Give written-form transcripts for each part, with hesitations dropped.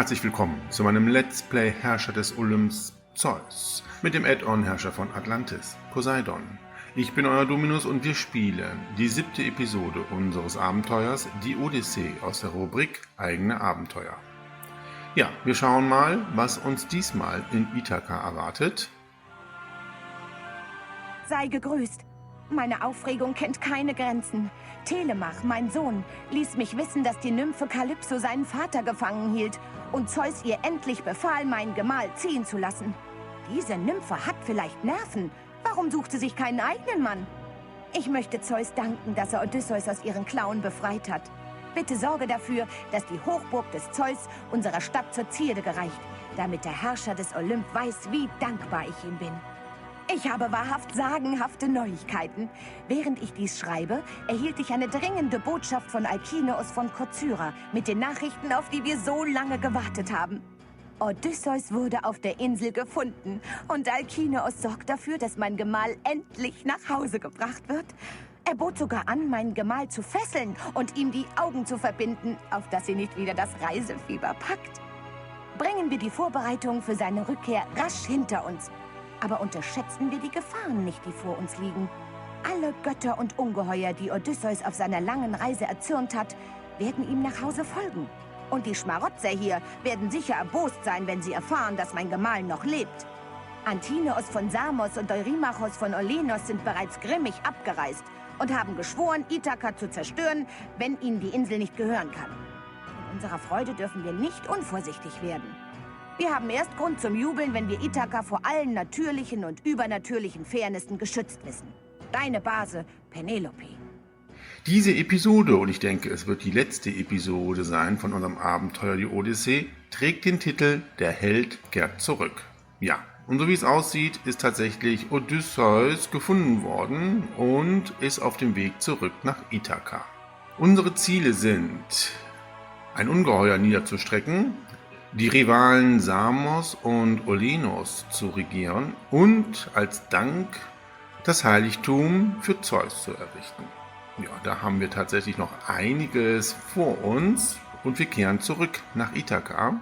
Herzlich willkommen zu meinem Let's Play Herrscher des Olymps Zeus mit dem Add-on Herrscher von Atlantis, Poseidon. Ich bin euer Dominus und wir spielen die 7. Episode unseres Abenteuers, die Odyssee aus der Rubrik Eigene Abenteuer. Ja, wir schauen mal, was uns diesmal in Ithaka erwartet. Sei gegrüßt. Meine Aufregung kennt keine Grenzen. Telemach, mein Sohn, ließ mich wissen, dass die Nymphe Kalypso seinen Vater gefangen hielt und Zeus ihr endlich befahl, meinen Gemahl ziehen zu lassen. Diese Nymphe hat vielleicht Nerven. Warum sucht sie sich keinen eigenen Mann? Ich möchte Zeus danken, dass er Odysseus aus ihren Klauen befreit hat. Bitte sorge dafür, dass die Hochburg des Zeus unserer Stadt zur Zierde gereicht, damit der Herrscher des Olymp weiß, wie dankbar ich ihm bin. Ich habe wahrhaft sagenhafte Neuigkeiten. Während ich dies schreibe, erhielt ich eine dringende Botschaft von Alkineos von Korcyra mit den Nachrichten, auf die wir so lange gewartet haben. Odysseus wurde auf der Insel gefunden und Alkineos sorgt dafür, dass mein Gemahl endlich nach Hause gebracht wird. Er bot sogar an, meinen Gemahl zu fesseln und ihm die Augen zu verbinden, auf dass sie nicht wieder das Reisefieber packt. Bringen wir die Vorbereitungen für seine Rückkehr rasch hinter uns. Aber unterschätzen wir die Gefahren nicht, die vor uns liegen. Alle Götter und Ungeheuer, die Odysseus auf seiner langen Reise erzürnt hat, werden ihm nach Hause folgen. Und die Schmarotzer hier werden sicher erbost sein, wenn sie erfahren, dass mein Gemahl noch lebt. Antineos von Samos und Eurymachos von Olenos sind bereits grimmig abgereist und haben geschworen, Ithaka zu zerstören, wenn ihnen die Insel nicht gehören kann. In unserer Freude dürfen wir nicht unvorsichtig werden. Wir haben erst Grund zum Jubeln, wenn wir Ithaka vor allen natürlichen und übernatürlichen Fairnessen geschützt wissen. Deine Base, Penelope. Diese Episode, und ich denke, es wird die letzte Episode sein von unserem Abenteuer die Odyssee, trägt den Titel Der Held kehrt zurück. Ja, und so wie es aussieht, ist tatsächlich Odysseus gefunden worden und ist auf dem Weg zurück nach Ithaka. Unsere Ziele sind, ein Ungeheuer niederzustrecken, die Rivalen Samos und Olenos zu regieren und als Dank das Heiligtum für Zeus zu errichten. Ja, da haben wir tatsächlich noch einiges vor uns und wir kehren zurück nach Ithaka.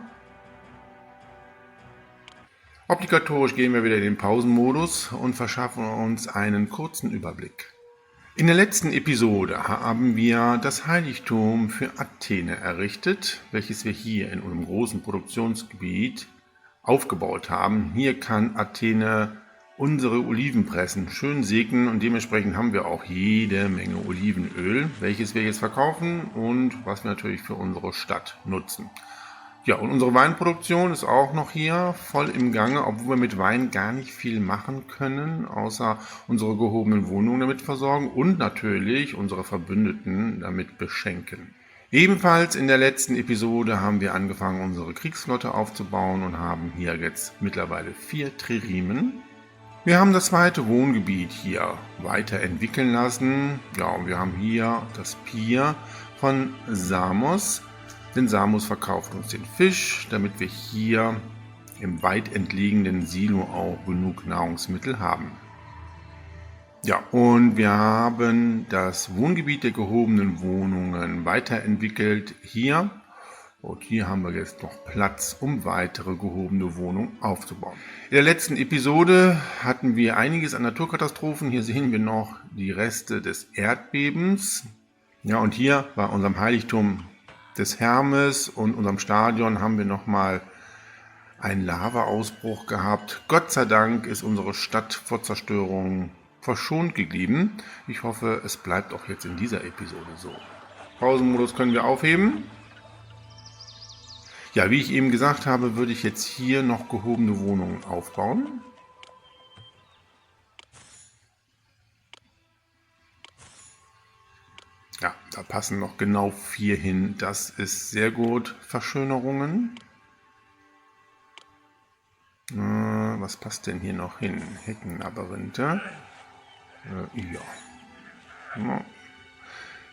Obligatorisch gehen wir wieder in den Pausenmodus und verschaffen uns einen kurzen Überblick. In der letzten Episode haben wir das Heiligtum für Athene errichtet, welches wir hier in unserem großen Produktionsgebiet aufgebaut haben. Hier kann Athene unsere Olivenpressen schön segnen und dementsprechend haben wir auch jede Menge Olivenöl, welches wir jetzt verkaufen und was wir natürlich für unsere Stadt nutzen. Ja, und unsere Weinproduktion ist auch noch hier voll im Gange, obwohl wir mit Wein gar nicht viel machen können, außer unsere gehobenen Wohnungen damit versorgen und natürlich unsere Verbündeten damit beschenken. Ebenfalls in der letzten Episode haben wir angefangen, unsere Kriegsflotte aufzubauen und haben hier jetzt mittlerweile 4 Triremen. Wir haben das zweite Wohngebiet hier weiterentwickeln lassen. Ja, und wir haben hier das Pier von Samos. Denn Samos verkauft uns den Fisch, damit wir hier im weit entlegenen Silo auch genug Nahrungsmittel haben. Ja, und wir haben das Wohngebiet der gehobenen Wohnungen weiterentwickelt hier. Und hier haben wir jetzt noch Platz, um weitere gehobene Wohnungen aufzubauen. In der letzten Episode hatten wir einiges an Naturkatastrophen. Hier sehen wir noch die Reste des Erdbebens. Ja, und hier bei unserem Heiligtum des Hermes und unserem Stadion haben wir nochmal einen Lavaausbruch gehabt. Gott sei Dank ist unsere Stadt vor Zerstörung verschont geblieben. Ich hoffe, es bleibt auch jetzt in dieser Episode so. Pausenmodus können wir aufheben. Ja, wie ich eben gesagt habe, würde ich jetzt hier noch gehobene Wohnungen aufbauen. Ja, da passen noch genau 4 hin. Das ist sehr gut. Verschönerungen. Was passt denn hier noch hin? Heckenlabyrinthe. Ja.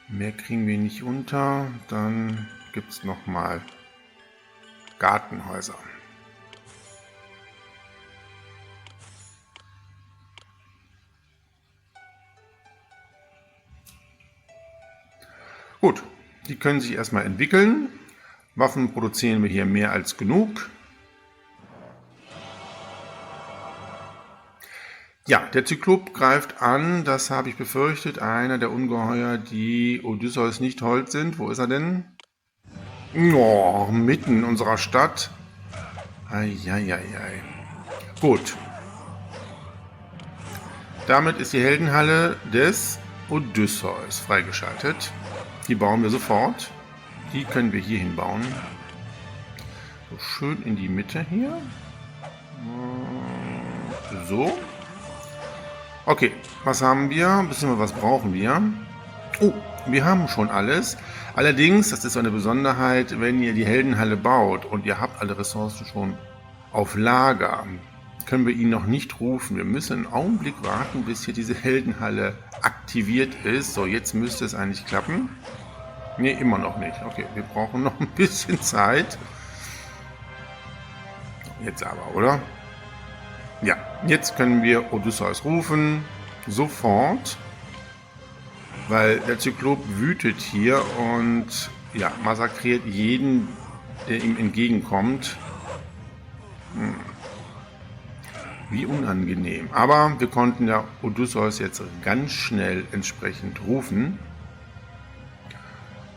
Mehr kriegen wir nicht unter. Dann gibt es nochmal Gartenhäuser. Gut, die können sich erstmal entwickeln Waffen produzieren wir hier mehr als genug. Ja, der Zyklop greift an, das habe ich befürchtet, einer der Ungeheuer, die Odysseus nicht hold sind. Wo ist er denn? Oh, mitten in unserer Stadt. Eieiei. Gut. Damit ist die Heldenhalle des Odysseus freigeschaltet. Die bauen wir sofort. Die können wir hier hinbauen. So schön in die Mitte hier. So. Okay, was haben wir? Beziehungsweise was brauchen wir? Oh, wir haben schon alles. Allerdings, das ist so eine Besonderheit, wenn ihr die Heldenhalle baut und ihr habt alle Ressourcen schon auf Lager, können wir ihn noch nicht rufen. Wir müssen einen Augenblick warten, bis hier diese Heldenhalle aktiviert ist. So, jetzt müsste es eigentlich klappen. Ne, immer noch nicht. Okay, wir brauchen noch ein bisschen Zeit. Jetzt aber, oder? Ja, jetzt können wir Odysseus rufen. Sofort. Weil der Zyklop wütet hier und ja, massakriert jeden, der ihm entgegenkommt. Wie unangenehm. Aber wir konnten ja Odysseus jetzt ganz schnell entsprechend rufen.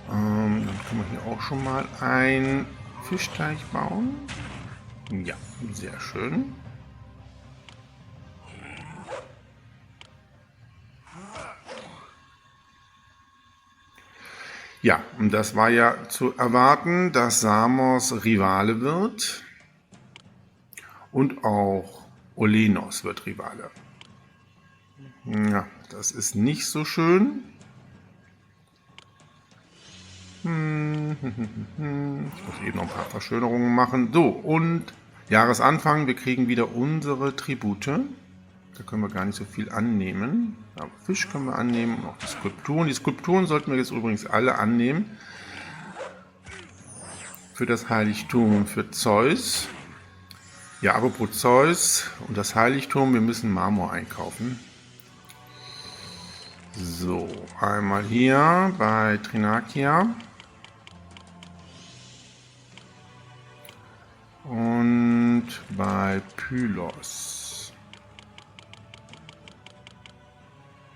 Dann können wir hier auch schon mal einen Fischteich bauen. Ja, sehr schön. Ja, und das war ja zu erwarten, dass Samos Rivale wird. Und auch Olenos wird Rivale. Ja, das ist nicht so schön. Ich muss eben noch ein paar Verschönerungen machen. So, und Jahresanfang, wir kriegen wieder unsere Tribute. Da können wir gar nicht so viel annehmen. Aber Fisch können wir annehmen und auch die Skulpturen. Die Skulpturen sollten wir jetzt übrigens alle annehmen. Für das Heiligtum für Zeus. Ja, apropos Zeus und das Heiligtum, wir müssen Marmor einkaufen. So, einmal hier bei Trinakia. Und bei Pylos.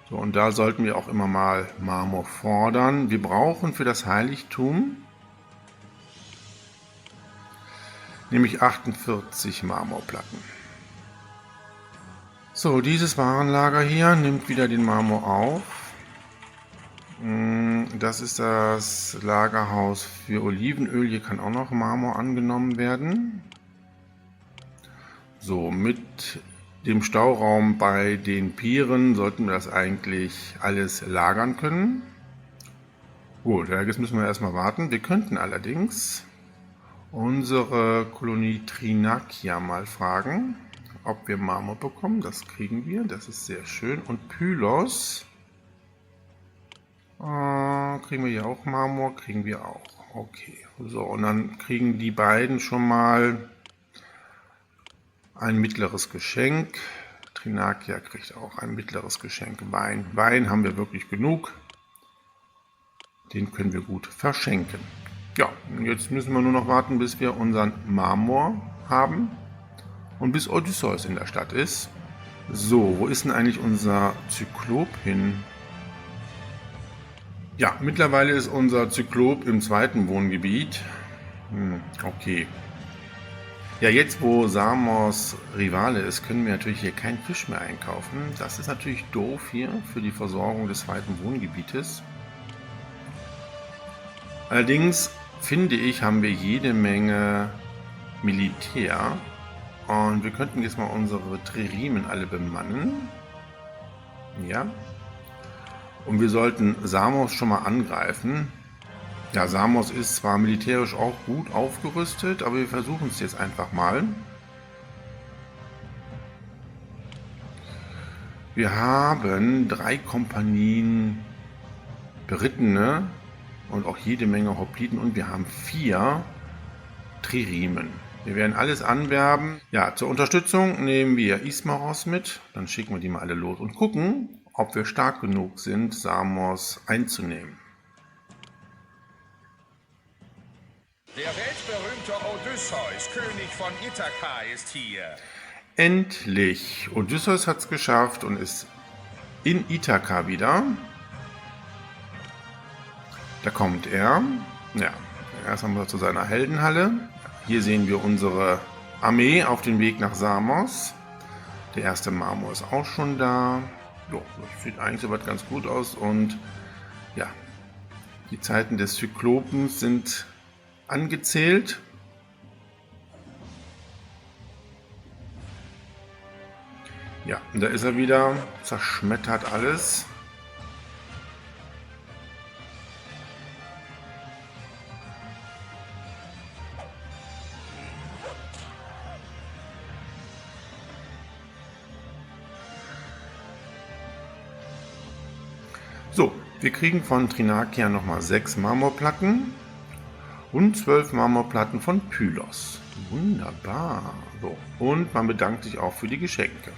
So, und da sollten wir auch immer mal Marmor fordern. Wir brauchen für das Heiligtum nämlich 48 Marmorplatten. So, dieses Warenlager hier nimmt wieder den Marmor auf. Das ist das Lagerhaus für Olivenöl. Hier kann auch noch Marmor angenommen werden. So, mit dem Stauraum bei den Pieren sollten wir das eigentlich alles lagern können. Gut, jetzt müssen wir erstmal warten. Wir könnten allerdings unsere Kolonie Trinakia mal fragen, ob wir Marmor bekommen. Das kriegen wir, das ist sehr schön. Und Pylos, kriegen wir hier auch Marmor? Kriegen wir auch. Okay, so, und dann kriegen die beiden schon mal ein mittleres Geschenk. Trinakia kriegt auch ein mittleres Geschenk. Wein. Wein haben wir wirklich genug. Den können wir gut verschenken. Ja, jetzt müssen wir nur noch warten, bis wir unseren Marmor haben und bis Odysseus in der Stadt ist. So, wo ist denn eigentlich unser Zyklop hin? Ja, mittlerweile ist unser Zyklop im zweiten Wohngebiet. Okay. Ja, jetzt wo Samos Rivale ist, können wir natürlich hier keinen Fisch mehr einkaufen. Das ist natürlich doof hier für die Versorgung des zweiten Wohngebietes. Allerdings finde ich, haben wir jede Menge Militär. Und wir könnten jetzt mal unsere Triremen alle bemannen. Ja. Und wir sollten Samos schon mal angreifen. Ja, Samos ist zwar militärisch auch gut aufgerüstet, aber wir versuchen es jetzt einfach mal. Wir haben 3 Kompanien Berittene und auch jede Menge Hopliten und wir haben 4 Triremen. Wir werden alles anwerben. Ja, zur Unterstützung nehmen wir Ismaros mit. Dann schicken wir die mal alle los und gucken, ob wir stark genug sind, Samos einzunehmen. Der weltberühmte Odysseus, König von Ithaka, ist hier. Endlich! Odysseus hat es geschafft und ist in Ithaka wieder. Da kommt er. Ja, erst einmal zu seiner Heldenhalle. Hier sehen wir unsere Armee auf dem Weg nach Samos. Der erste Marmor ist auch schon da. Jo, das sieht eigentlich soweit ganz gut aus. Und ja, die Zeiten des Zyklopens sind angezählt. Ja, und da ist er wieder. Zerschmettert alles. So, wir kriegen von Trinakia nochmal 6 Marmorplatten und 12 Marmorplatten von Pylos. Wunderbar. So, und man bedankt sich auch für die Geschenke.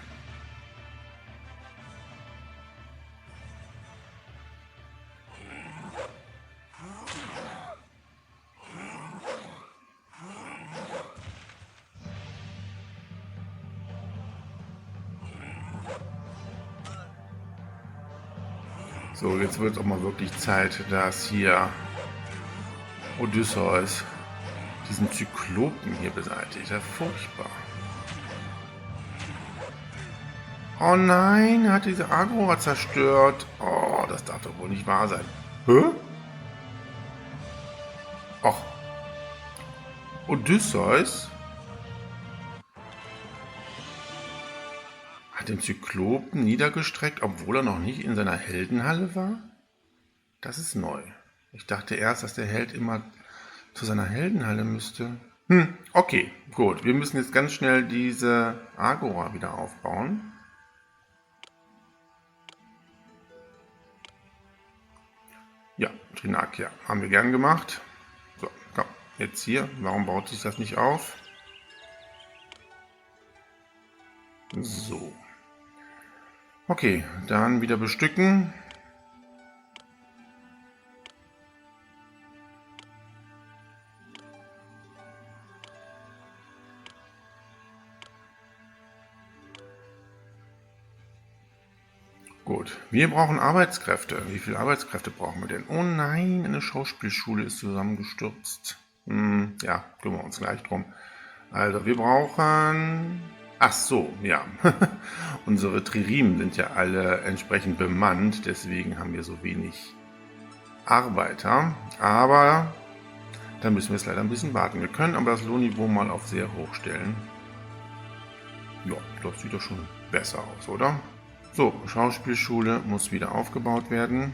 So, jetzt wird es auch mal wirklich Zeit, dass hier Odysseus diesen Zyklopen hier beseitigt. Ja, furchtbar. Oh nein, er hat diese Agora zerstört. Oh, das darf doch wohl nicht wahr sein. Hä? Och. Odysseus hat den Zyklopen niedergestreckt, obwohl er noch nicht in seiner Heldenhalle war? Das ist neu. Ich dachte erst, dass der Held immer zu seiner Heldenhalle müsste. Okay, gut. Wir müssen jetzt ganz schnell diese Agora wieder aufbauen. Ja, Trinakia. Haben wir gern gemacht. So, komm, jetzt hier. Warum baut sich das nicht auf? So. Okay, dann wieder bestücken. Gut, wir brauchen Arbeitskräfte. Wie viele Arbeitskräfte brauchen wir denn? Oh nein, eine Schauspielschule ist zusammengestürzt. Ja, kümmern wir uns gleich drum. Also, wir brauchen... Ach so, ja. Unsere Triremen sind ja alle entsprechend bemannt, deswegen haben wir so wenig Arbeiter. Aber da müssen wir jetzt leider ein bisschen warten. Wir können aber das Lohnniveau mal auf sehr hoch stellen. Ja, das sieht doch schon besser aus, oder? So, Schauspielschule muss wieder aufgebaut werden.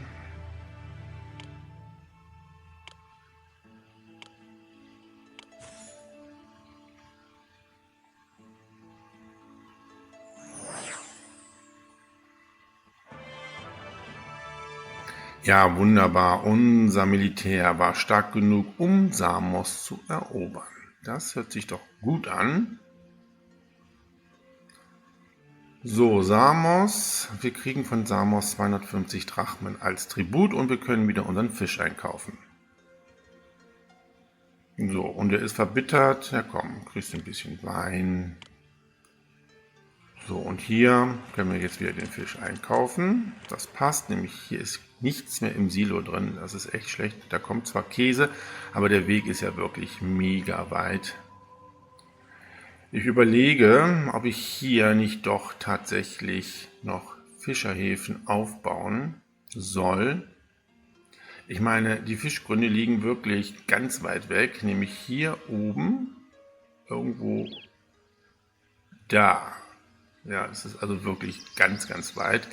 Ja, wunderbar. Unser Militär war stark genug, um Samos zu erobern. Das hört sich doch gut an. So, Samos. Wir kriegen von Samos 250 Drachmen als Tribut und wir können wieder unseren Fisch einkaufen. So, und er ist verbittert. Ja komm, kriegst du ein bisschen Wein. So, und hier können wir jetzt wieder den Fisch einkaufen. Das passt, nämlich hier ist nichts mehr im Silo drin. Das ist echt schlecht. Da kommt zwar Käse, aber der Weg ist ja wirklich mega weit. Ich überlege, ob ich hier nicht doch tatsächlich noch Fischerhäfen aufbauen soll. Ich meine, die Fischgründe liegen wirklich ganz weit weg, nämlich hier oben, irgendwo da. Ja, es ist also wirklich ganz, ganz weit.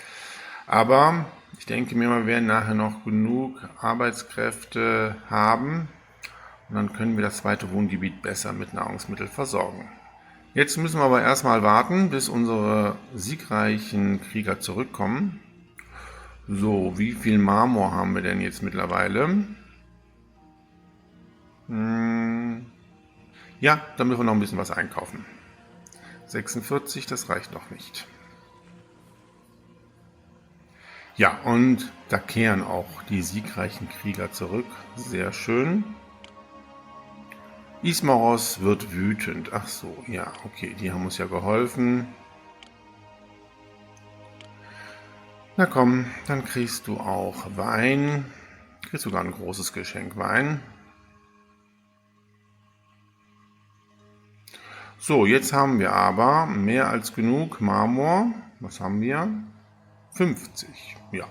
Aber ich denke mir, wir werden nachher noch genug Arbeitskräfte haben und dann können wir das zweite Wohngebiet besser mit Nahrungsmitteln versorgen. Jetzt müssen wir aber erstmal warten, bis unsere siegreichen Krieger zurückkommen. So, wie viel Marmor haben wir denn jetzt mittlerweile? Ja, da müssen wir noch ein bisschen was einkaufen. 46, das reicht noch nicht. Ja, und da kehren auch die siegreichen Krieger zurück. Sehr schön. Ismaros wird wütend. Ach so, ja, okay, die haben uns ja geholfen. Na komm, dann kriegst du auch Wein. Kriegst sogar ein großes Geschenk Wein. So, jetzt haben wir aber mehr als genug Marmor. Was haben wir? 50, ja.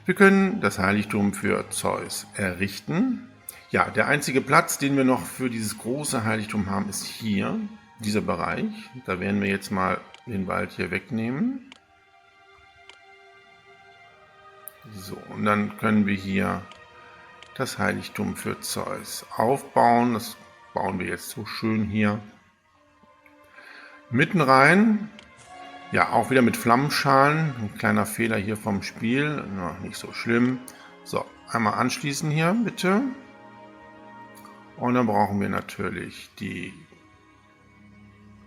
Wir können das Heiligtum für Zeus errichten. Ja, der einzige Platz, den wir noch für dieses große Heiligtum haben, ist hier, dieser Bereich. Da werden wir jetzt mal den Wald hier wegnehmen. So, und dann können wir hier das Heiligtum für Zeus aufbauen. Das bauen wir jetzt so schön hier mitten rein. Ja, auch wieder mit Flammenschalen. Ein kleiner Fehler hier vom Spiel. Na, nicht so schlimm. So, einmal anschließen hier, bitte. Und dann brauchen wir natürlich die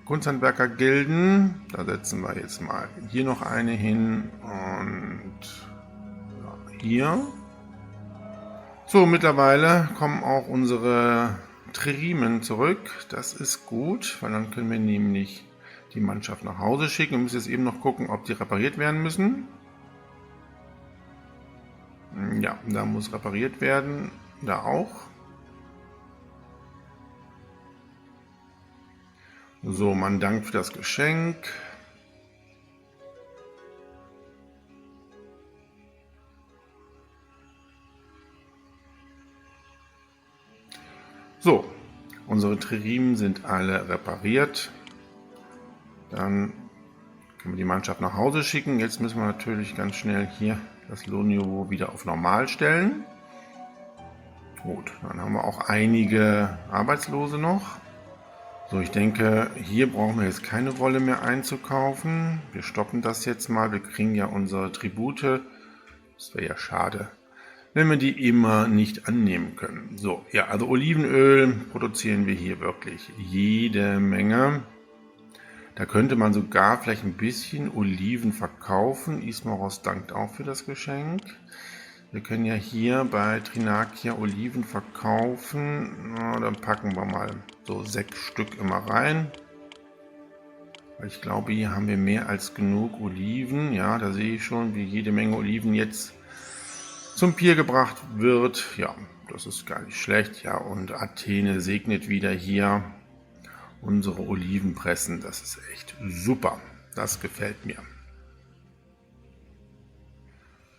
Kunsthandwerker-Gilden. Da setzen wir jetzt mal hier noch eine hin und hier. So, mittlerweile kommen auch unsere Triremen zurück. Das ist gut, weil dann können wir nämlich die Mannschaft nach Hause schicken. Wir müssen jetzt eben noch gucken, ob die repariert werden müssen. Ja, da muss repariert werden. Da auch. So, man dankt für das Geschenk. So, unsere Triremen sind alle repariert. Dann können wir die Mannschaft nach Hause schicken. Jetzt müssen wir natürlich ganz schnell hier das Lohnniveau wieder auf Normal stellen. Gut, dann haben wir auch einige Arbeitslose noch. So, ich denke, hier brauchen wir jetzt keine Wolle mehr einzukaufen. Wir stoppen das jetzt mal. Wir kriegen ja unsere Tribute. Das wäre ja schade, wenn wir die immer nicht annehmen können. So, ja, also Olivenöl produzieren wir hier wirklich jede Menge. Da könnte man sogar vielleicht ein bisschen Oliven verkaufen. Ismaros dankt auch für das Geschenk. Wir können ja hier bei Trinakia Oliven verkaufen. Na, dann packen wir mal so 6 Stück immer rein. Weil ich glaube, hier haben wir mehr als genug Oliven. Ja, da sehe ich schon, wie jede Menge Oliven jetzt zum Pier gebracht wird. Ja, das ist gar nicht schlecht. Ja, und Athene segnet wieder hier unsere Olivenpressen. Das ist echt super. Das gefällt mir.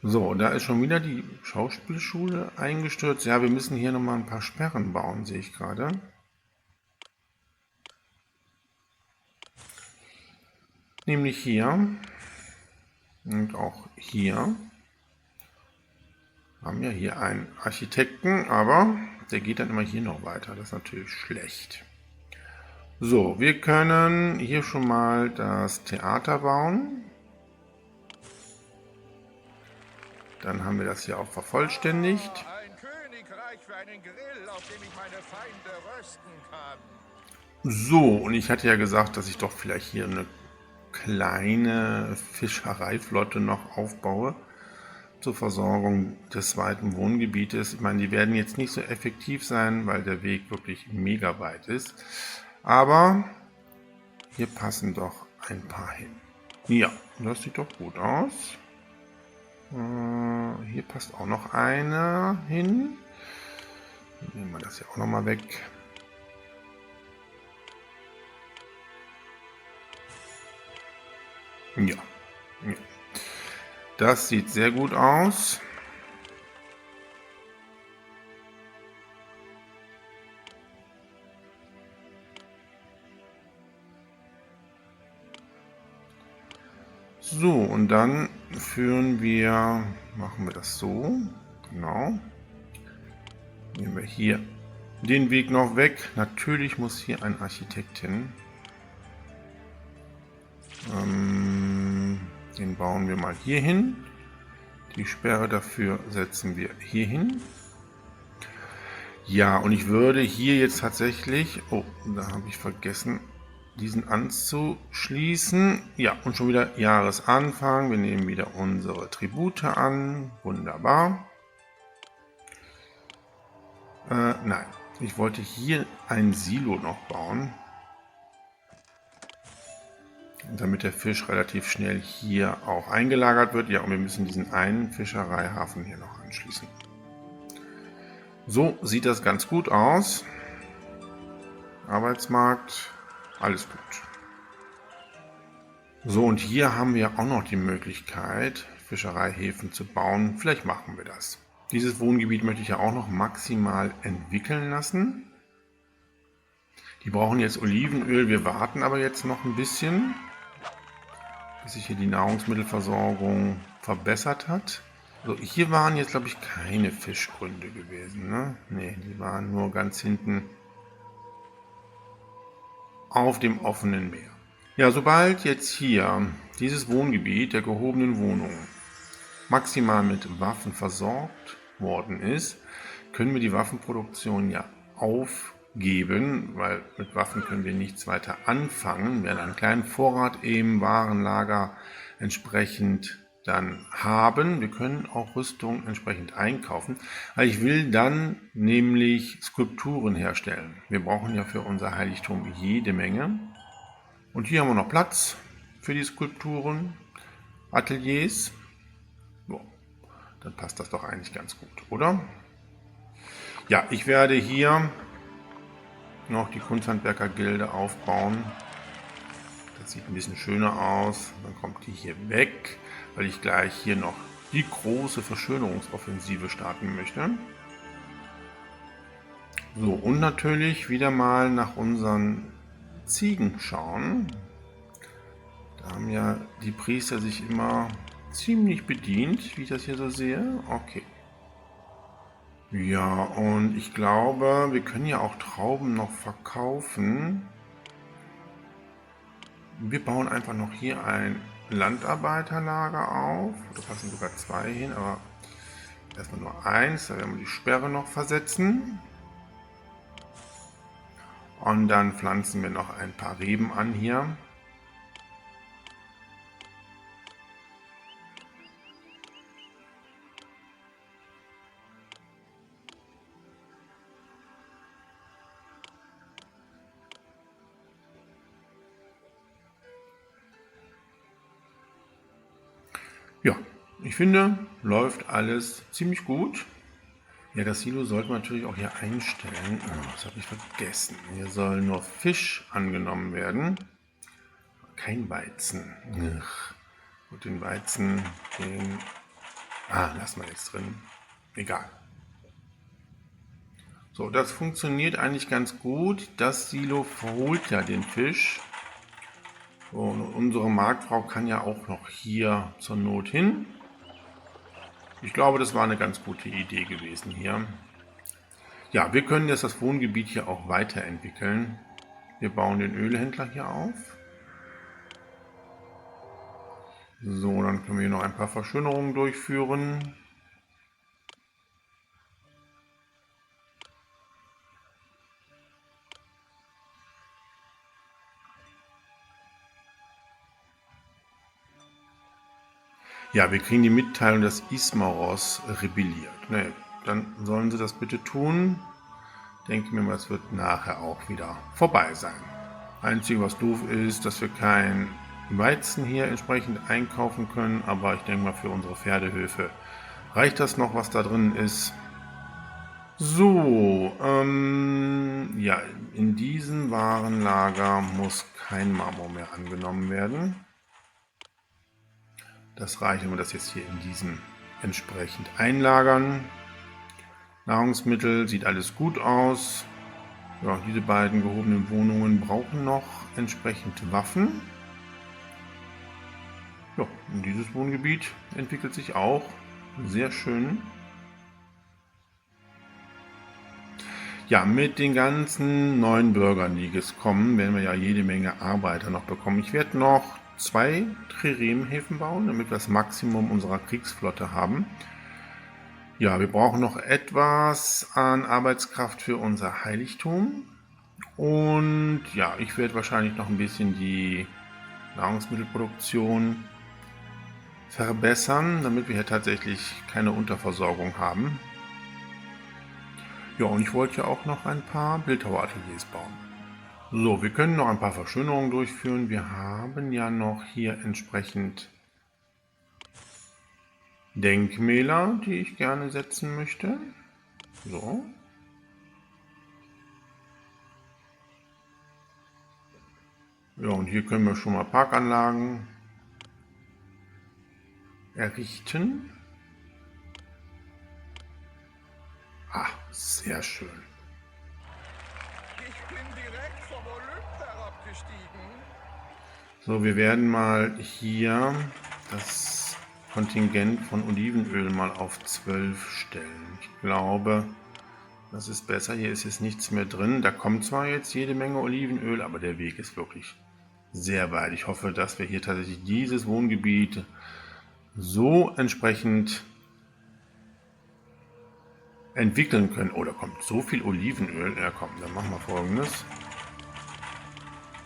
So, da ist schon wieder die Schauspielschule eingestürzt. Ja, wir müssen hier nochmal ein paar Sperren bauen, sehe ich gerade. Nämlich hier und auch hier. Wir haben ja hier einen Architekten, aber der geht dann immer hier noch weiter. Das ist natürlich schlecht. So, wir können hier schon mal das Theater bauen. Dann haben wir das hier auch vervollständigt. Ein Königreich für einen Grill, auf dem ich meine Feinde rösten kann. So, und ich hatte ja gesagt, dass ich doch vielleicht hier eine kleine Fischereiflotte noch aufbaue zur Versorgung des zweiten Wohngebietes. Ich meine, die werden jetzt nicht so effektiv sein, weil der Weg wirklich mega weit ist. Aber hier passen doch ein paar hin. Ja, das sieht doch gut aus. Hier passt auch noch einer hin. Dann nehmen wir das hier auch noch mal weg. Ja. Das sieht sehr gut aus. So, und dann machen wir das so, genau. Nehmen wir hier den Weg noch weg. Natürlich muss hier ein Architekt hin. Den bauen wir mal hier hin. Die Sperre dafür setzen wir hier hin. Ja, und ich würde hier jetzt tatsächlich, oh, da habe ich vergessen, diesen anzuschließen. Ja, und schon wieder Jahresanfang. Wir nehmen wieder unsere Tribute an. Wunderbar. Nein, Ich wollte hier ein Silo noch bauen, damit der Fisch relativ schnell hier auch eingelagert wird. Ja, und wir müssen diesen einen Fischereihafen hier noch anschließen. So sieht das ganz gut aus. Arbeitsmarkt, alles gut. So, und hier haben wir auch noch die Möglichkeit, Fischereihäfen zu bauen. Vielleicht machen wir das. Dieses Wohngebiet möchte ich ja auch noch maximal entwickeln lassen. Die brauchen jetzt Olivenöl. Wir warten aber jetzt noch ein bisschen, bis sich hier die Nahrungsmittelversorgung verbessert hat. So, hier waren jetzt, glaube ich, keine Fischgründe gewesen. Ne? Ne, die waren nur ganz hinten auf dem offenen Meer. Ja, sobald jetzt hier dieses Wohngebiet der gehobenen Wohnungen maximal mit Waffen versorgt worden ist, können wir die Waffenproduktion ja aufgeben, weil mit Waffen können wir nichts weiter anfangen. Wir werden einen kleinen Vorrat im Warenlager entsprechend dann haben. Wir können auch Rüstung entsprechend einkaufen. Aber ich will dann nämlich Skulpturen herstellen. Wir brauchen ja für unser Heiligtum jede Menge. Und hier haben wir noch Platz für die Skulpturen, Ateliers. So, dann passt das doch eigentlich ganz gut, oder? Ja, ich werde hier noch die Kunsthandwerker-Gilde aufbauen. Das sieht ein bisschen schöner aus. Dann kommt die hier weg, weil ich gleich hier noch die große Verschönerungsoffensive starten möchte. So, und natürlich wieder mal nach unseren Ziegen schauen. Da haben ja die Priester sich immer ziemlich bedient, wie ich das hier so sehe. Okay. Ja, und ich glaube, wir können ja auch Trauben noch verkaufen. Wir bauen einfach noch hier ein Landarbeiterlager auf. Da passen sogar 2 hin, aber erstmal nur 1. Da werden wir die Sperre noch versetzen. Und dann pflanzen wir noch ein paar Reben an hier. Ja, ich finde, läuft alles ziemlich gut. Ja, das Silo sollte man natürlich auch hier einstellen. Oh, das habe ich vergessen. Hier soll nur Fisch angenommen werden. Kein Weizen. Ach, gut, den Weizen, den... lassen wir jetzt drin. Egal. So, das funktioniert eigentlich ganz gut. Das Silo verholt ja den Fisch. So, und unsere Marktfrau kann ja auch noch hier zur Not hin. Ich glaube, das war eine ganz gute Idee gewesen hier. Ja, wir können jetzt das Wohngebiet hier auch weiterentwickeln. Wir bauen den Ölhändler hier auf. So, dann können wir hier noch ein paar Verschönerungen durchführen. Ja, wir kriegen die Mitteilung, dass Ismaros rebelliert. Ne, dann sollen sie das bitte tun. Denke mir mal, es wird nachher auch wieder vorbei sein. Einzige, was doof ist, dass wir kein Weizen hier entsprechend einkaufen können. Aber ich denke mal, für unsere Pferdehöfe reicht das noch, was da drin ist. So, ja, in diesem Warenlager muss kein Marmor mehr angenommen werden. Das reicht, wenn wir das jetzt hier in diesem entsprechend einlagern. Nahrungsmittel, sieht alles gut aus. Ja, diese beiden gehobenen Wohnungen brauchen noch entsprechend Waffen. Ja, und dieses Wohngebiet entwickelt sich auch sehr schön. Ja, mit den ganzen neuen Bürgern, die jetzt kommen, werden wir ja jede Menge Arbeiter noch bekommen. Ich werde noch 2 Triremhäfen bauen, damit wir das Maximum unserer Kriegsflotte haben. Ja, wir brauchen noch etwas an Arbeitskraft für unser Heiligtum. Und ja, ich werde wahrscheinlich noch ein bisschen die Nahrungsmittelproduktion verbessern, damit wir hier tatsächlich keine Unterversorgung haben. Ja, und ich wollte ja auch noch ein paar Bildhauerateliers bauen. So, wir können noch ein paar Verschönerungen durchführen. Wir haben ja noch hier entsprechend Denkmäler, die ich gerne setzen möchte. So. Ja, und hier können wir schon mal Parkanlagen errichten. Ah, sehr schön. Ich bin direkt vom Olymp herabgestiegen. So, wir werden mal hier das Kontingent von Olivenöl mal auf 12 stellen. Ich glaube, das ist besser. Hier ist jetzt nichts mehr drin. Da kommt zwar jetzt jede Menge Olivenöl, aber der Weg ist wirklich sehr weit. Ich hoffe, dass wir hier tatsächlich dieses Wohngebiet so entsprechend entwickeln können. Oh, da kommt so viel Olivenöl. Ja, komm, dann machen wir Folgendes.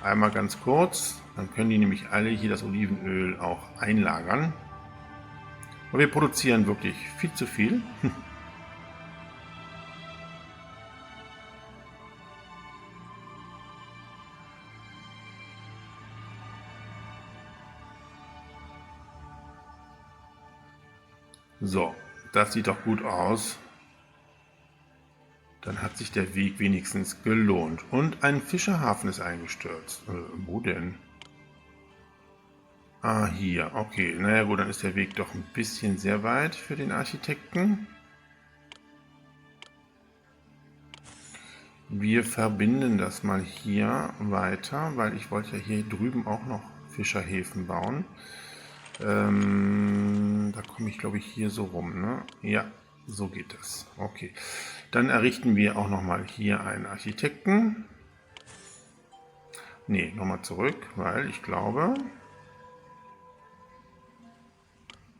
Einmal ganz kurz, dann können die nämlich alle hier das Olivenöl auch einlagern. Und wir produzieren wirklich viel zu viel. So, das sieht doch gut aus. Dann hat sich der Weg wenigstens gelohnt. Und ein Fischerhafen ist eingestürzt. Wo denn? Ah, hier. Okay, naja gut, dann ist der Weg doch ein bisschen sehr weit für den Architekten. Wir verbinden das mal hier weiter, weil ich wollte ja hier drüben auch noch Fischerhäfen bauen. Da komme ich, glaube ich, hier so rum, ne? Ja, so geht das. Okay. Dann errichten wir auch nochmal hier einen Architekten. Ne, nochmal zurück, weil ich glaube,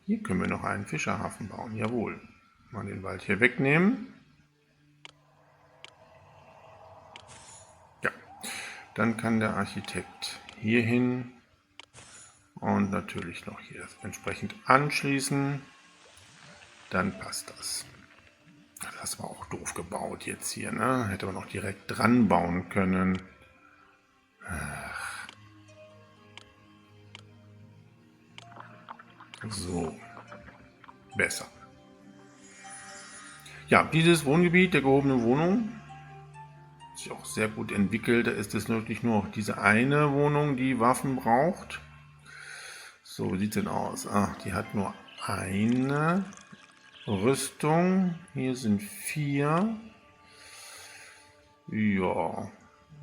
hier können wir noch einen Fischerhafen bauen. Jawohl. Mal den Wald hier wegnehmen. Ja. Dann kann der Architekt hier hin und natürlich noch hier entsprechend anschließen. Dann passt das. Das war auch doof gebaut jetzt hier, ne? Hätte man noch direkt dran bauen können. Ach. So. Besser. Ja, dieses Wohngebiet der gehobenen Wohnung ist sich auch sehr gut entwickelt. Da ist es wirklich nur diese eine Wohnung, die Waffen braucht. So, wie sieht es denn aus? Ach, die hat nur eine Rüstung. Hier sind 4. Ja,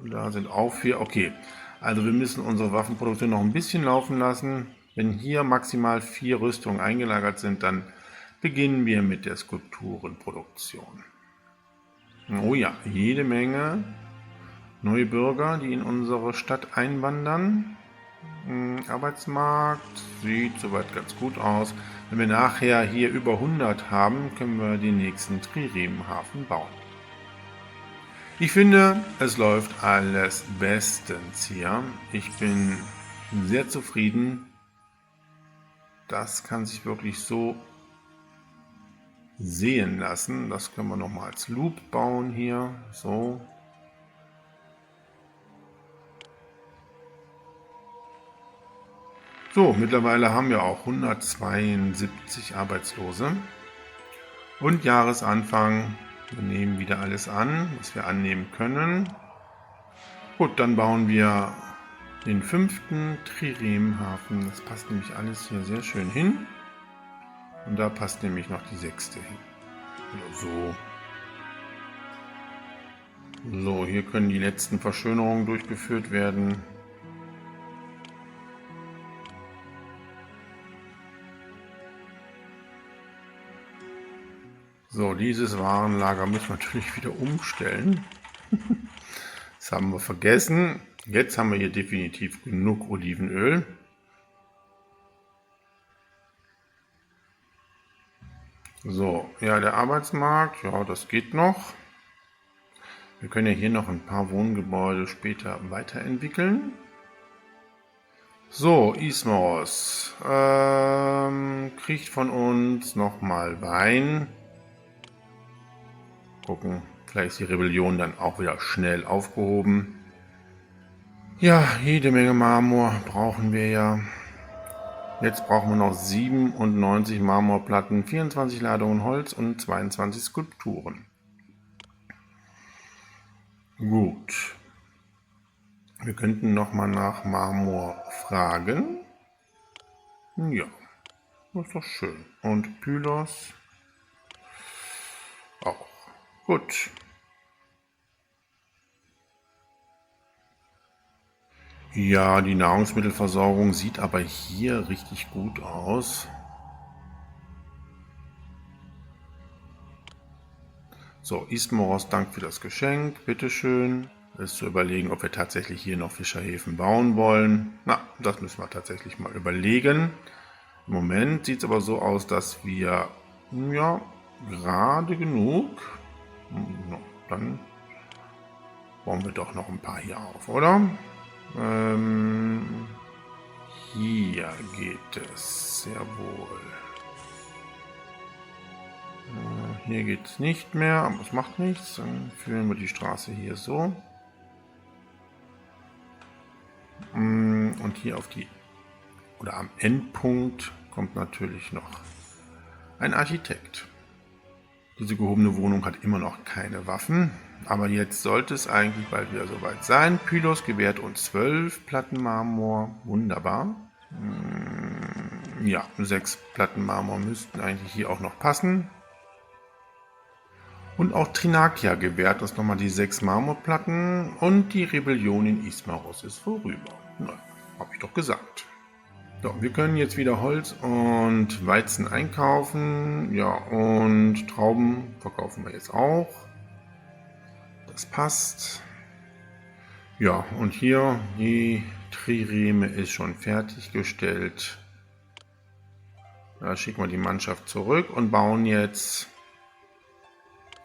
da sind auch 4. Okay, also wir müssen unsere Waffenproduktion noch ein bisschen laufen lassen. Wenn hier maximal 4 Rüstungen eingelagert sind, dann beginnen wir mit der Skulpturenproduktion. Oh ja, jede Menge neue Bürger, die in unsere Stadt einwandern. Arbeitsmarkt sieht soweit ganz gut aus. Wenn wir nachher hier über 100 haben, können wir den nächsten Triremhafen bauen. Ich finde, es läuft alles bestens hier. Ich bin sehr zufrieden. Das kann sich wirklich so sehen lassen. Das können wir nochmal als Loop bauen hier. So. So, mittlerweile haben wir auch 172 Arbeitslose. Und Jahresanfang, wir nehmen wieder alles an, was wir annehmen können. Gut, dann bauen wir den 5. Triremhafen. Das passt nämlich alles hier sehr schön hin. Und da passt nämlich noch die 6. hin. So. So, hier können die letzten Verschönerungen durchgeführt werden. So, dieses Warenlager müssen wir natürlich wieder umstellen. Das haben wir vergessen. Jetzt haben wir hier definitiv genug Olivenöl. So, ja, der Arbeitsmarkt, ja, das geht noch. Wir können ja hier noch ein paar Wohngebäude später weiterentwickeln. So, Ismos kriegt von uns nochmal Wein. Gucken, Vielleicht ist die Rebellion dann auch wieder schnell aufgehoben. Ja, jede Menge Marmor brauchen wir ja. Jetzt brauchen wir noch 97 Marmorplatten, 24 Ladungen Holz und 22 Skulpturen. Gut. Wir könnten nochmal nach Marmor fragen. Ja, das ist doch schön. Und Pylos auch. Gut. Ja, die Nahrungsmittelversorgung sieht aber hier richtig gut aus. So, Ismoros, Dank für das Geschenk. Bitteschön. Ist zu überlegen, ob wir tatsächlich hier noch Fischerhäfen bauen wollen. Na, das müssen wir tatsächlich mal überlegen. Im Moment sieht es aber so aus, dass wir, ja, gerade genug. Dann bauen wir doch noch ein paar hier auf, oder? Hier geht es sehr wohl. Hier geht es nicht mehr, aber es macht nichts. Dann führen wir die Straße hier so. Und hier auf die, oder am Endpunkt kommt natürlich noch ein Architekt. Diese gehobene Wohnung hat immer noch keine Waffen, aber jetzt sollte es eigentlich bald wieder soweit sein. Pylos gewährt uns 12 Platten Marmor, wunderbar. Ja, 6 Platten Marmor müssten eigentlich hier auch noch passen. Und auch Trinakia gewährt uns nochmal die 6 Marmorplatten und die Rebellion in Ismaros ist vorüber. Na, habe ich doch gesagt. So, wir können jetzt wieder Holz und Weizen einkaufen. Ja, und Trauben verkaufen wir jetzt auch. Das passt. Ja, und hier die Trireme ist schon fertiggestellt. Da schicken wir die Mannschaft zurück und bauen jetzt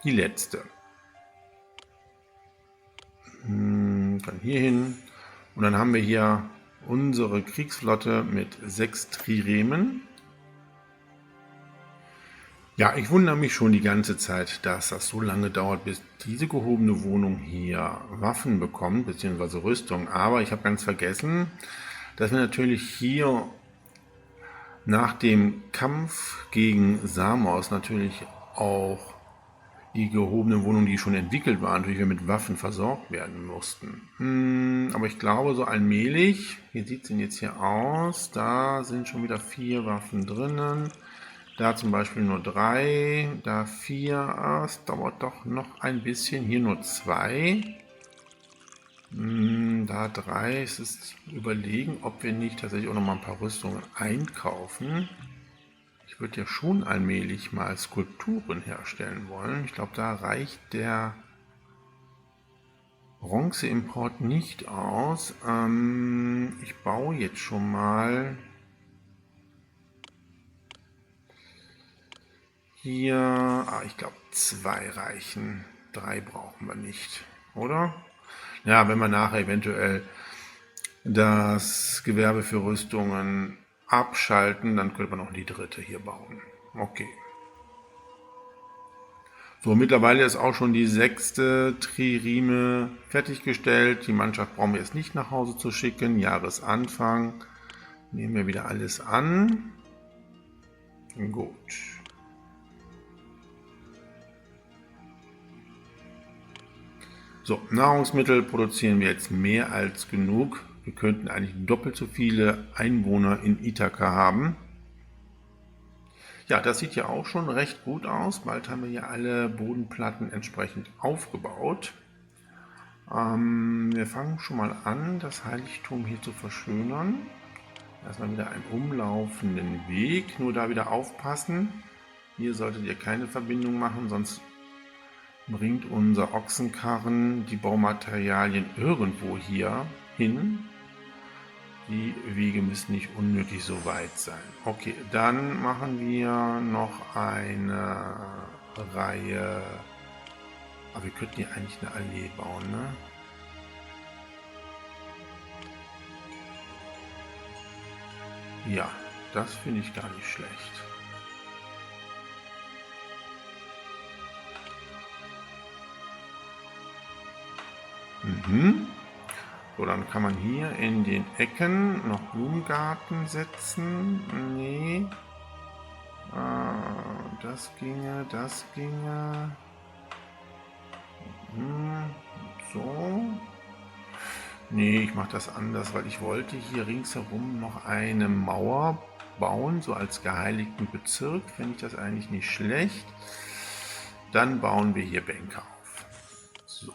die letzte. Dann hier hin. Und dann haben wir hier unsere Kriegsflotte mit 6 Triremen. Ja, ich wundere mich schon die ganze Zeit, dass das so lange dauert, bis diese gehobene Wohnung hier Waffen bekommt, beziehungsweise Rüstung. Aber ich habe ganz vergessen, dass wir natürlich hier nach dem Kampf gegen Samos natürlich auch die gehobenen Wohnungen, die schon entwickelt waren, natürlich mit Waffen versorgt werden mussten. Aber ich glaube, so allmählich, wie sieht es denn jetzt hier aus? Da sind schon wieder 4 Waffen drinnen. Da zum Beispiel nur 3, da 4. Es dauert doch noch ein bisschen. Hier nur 2. Da 3. Es ist überlegen, ob wir nicht tatsächlich auch noch mal ein paar Rüstungen einkaufen. Ich würde ja schon allmählich mal Skulpturen herstellen wollen. Ich glaube, da reicht der Bronzeimport nicht aus. Ich baue jetzt schon mal hier. Ich glaube, 2 reichen. 3 brauchen wir nicht, oder? Ja, wenn wir nachher eventuell das Gewerbe für Rüstungen abschalten, dann könnte man noch die 3. hier bauen. Okay. So, mittlerweile ist auch schon die 6. Trireme fertiggestellt. Die Mannschaft brauchen wir jetzt nicht nach Hause zu schicken. Jahresanfang. Nehmen wir wieder alles an. Gut. So, Nahrungsmittel produzieren wir jetzt mehr als genug. Wir könnten eigentlich doppelt so viele Einwohner in Ithaka haben. Ja, das sieht ja auch schon recht gut aus. Bald haben wir hier alle Bodenplatten entsprechend aufgebaut. Wir fangen schon mal an, das Heiligtum hier zu verschönern. Erstmal wieder einen umlaufenden Weg. Nur da wieder aufpassen. Hier solltet ihr keine Verbindung machen, sonst bringt unser Ochsenkarren die Baumaterialien irgendwo hier hin. Die Wege müssen nicht unnötig so weit sein. Okay, dann machen wir noch eine Reihe. Aber wir könnten hier eigentlich eine Allee bauen, ne? Ja, das finde ich gar nicht schlecht. So, dann kann man hier in den Ecken noch Blumengarten setzen. Nee. Das ginge, das ginge. So. Nee, ich mache das anders, weil ich wollte hier ringsherum noch eine Mauer bauen, so als geheiligten Bezirk. Finde ich das eigentlich nicht schlecht. Dann bauen wir hier Bänke auf. So.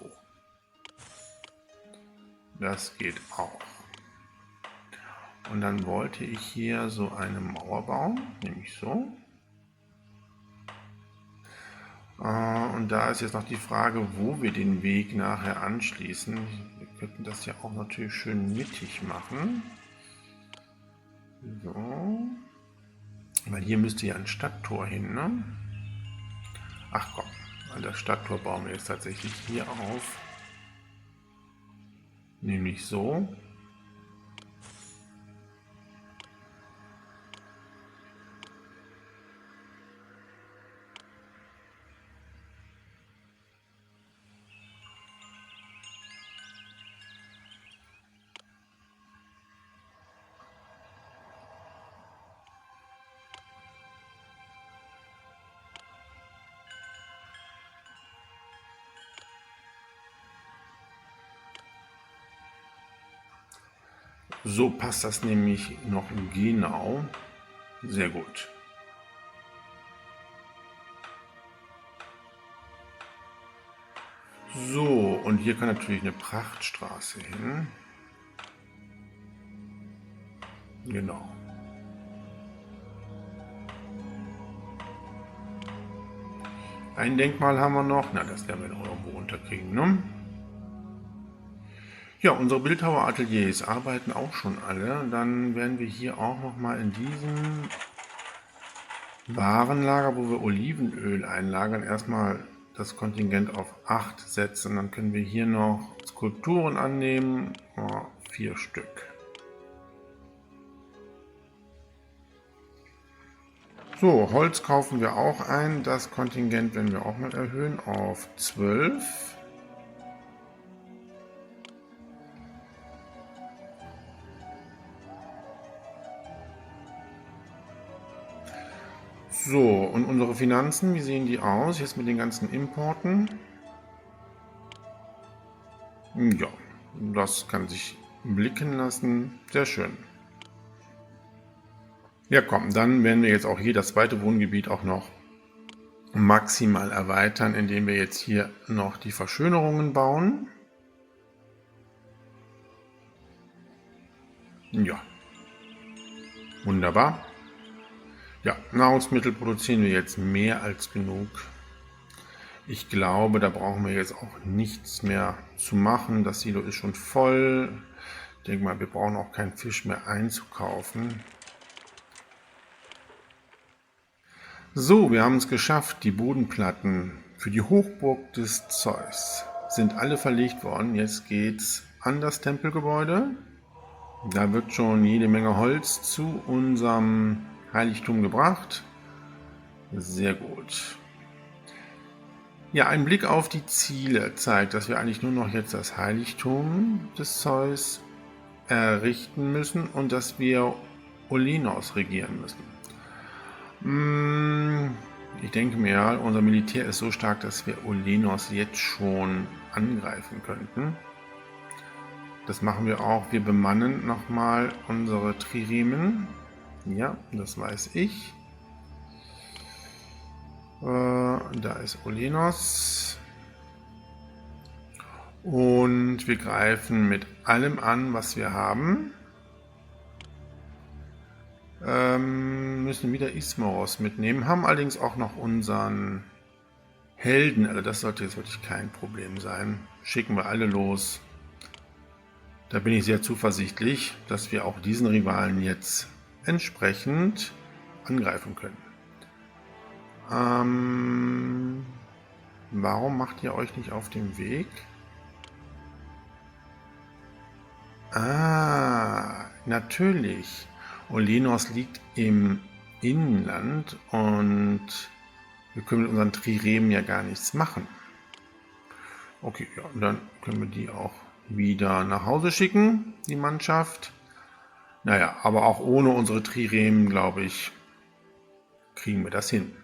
Das geht auch. Und dann wollte ich hier so eine Mauer bauen, nämlich so. Und da ist jetzt noch die Frage, wo wir den Weg nachher anschließen. Wir könnten das ja auch natürlich schön mittig machen. So. Weil hier müsste ja ein Stadttor hin, ne? Ach komm, weil das Stadttor bauen wir jetzt tatsächlich hier auf. Nämlich so. So passt das nämlich noch genau. Sehr gut. So, und hier kann natürlich eine Prachtstraße hin. Genau. Ein Denkmal haben wir noch. Na, das werden wir noch irgendwo unterkriegen, ne? Ja, unsere Bildhauerateliers arbeiten auch schon alle. Dann werden wir hier auch noch mal in diesem Warenlager, wo wir Olivenöl einlagern, erstmal das Kontingent auf 8 setzen. Dann können wir hier noch Skulpturen annehmen, 4 Stück. So, Holz kaufen wir auch ein. Das Kontingent werden wir auch mal erhöhen auf 12. So, und unsere Finanzen, wie sehen die aus? Jetzt mit den ganzen Importen. Ja, das kann sich blicken lassen. Sehr schön. Ja, komm, dann werden wir jetzt auch hier das zweite Wohngebiet auch noch maximal erweitern, indem wir jetzt hier noch die Verschönerungen bauen. Ja, wunderbar. Ja, Nahrungsmittel produzieren wir jetzt mehr als genug. Ich glaube, da brauchen wir jetzt auch nichts mehr zu machen. Das Silo ist schon voll. Ich denke mal, wir brauchen auch keinen Fisch mehr einzukaufen. So, wir haben es geschafft. Die Bodenplatten für die Hochburg des Zeus sind alle verlegt worden. Jetzt geht's an das Tempelgebäude. Da wird schon jede Menge Holz zu unserem Heiligtum gebracht. Sehr gut. Ja, ein Blick auf die Ziele zeigt, dass wir eigentlich nur noch jetzt das Heiligtum des Zeus errichten müssen und dass wir Olenos regieren müssen. Ich denke mir, unser Militär ist so stark, dass wir Olenos jetzt schon angreifen könnten. Das machen wir auch. Wir bemannen nochmal unsere Triremen. Ja, das weiß ich. Da ist Olenos. Und wir greifen mit allem an, was wir haben. Müssen wieder Ismaros mitnehmen. Haben allerdings auch noch unseren Helden. Also das sollte jetzt wirklich kein Problem sein. Schicken wir alle los. Da bin ich sehr zuversichtlich, dass wir auch diesen Rivalen jetzt entsprechend angreifen können. Warum macht ihr euch nicht auf den Weg? Natürlich. Olenos liegt im Inland und wir können mit unseren Triremen ja gar nichts machen. Okay, ja, und dann können wir die auch wieder nach Hause schicken, die Mannschaft. Naja, aber auch ohne unsere Triremen, glaube ich, kriegen wir das hin.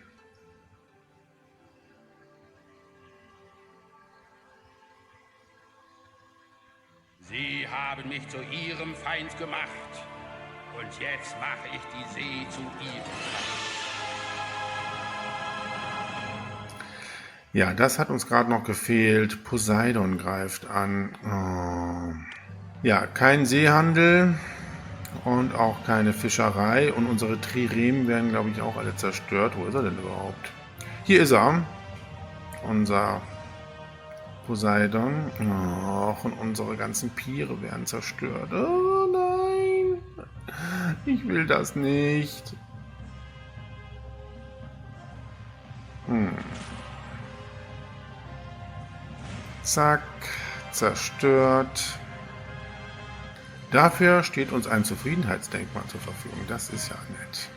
Sie haben mich zu Ihrem Feind gemacht. Und jetzt mache ich die See zu Ihrem Feind. Ja, das hat uns gerade noch gefehlt. Poseidon greift an. Oh. Ja, kein Seehandel und auch keine Fischerei. Und unsere Triremen werden, glaube ich, auch alle zerstört. Wo ist er denn überhaupt? Hier ist er. Unser Poseidon. Och, und unsere ganzen Piere werden zerstört. Oh nein. Ich will das nicht. Zack. Zerstört. Dafür steht uns ein Zufriedenheitsdenkmal zur Verfügung. Das ist ja nett.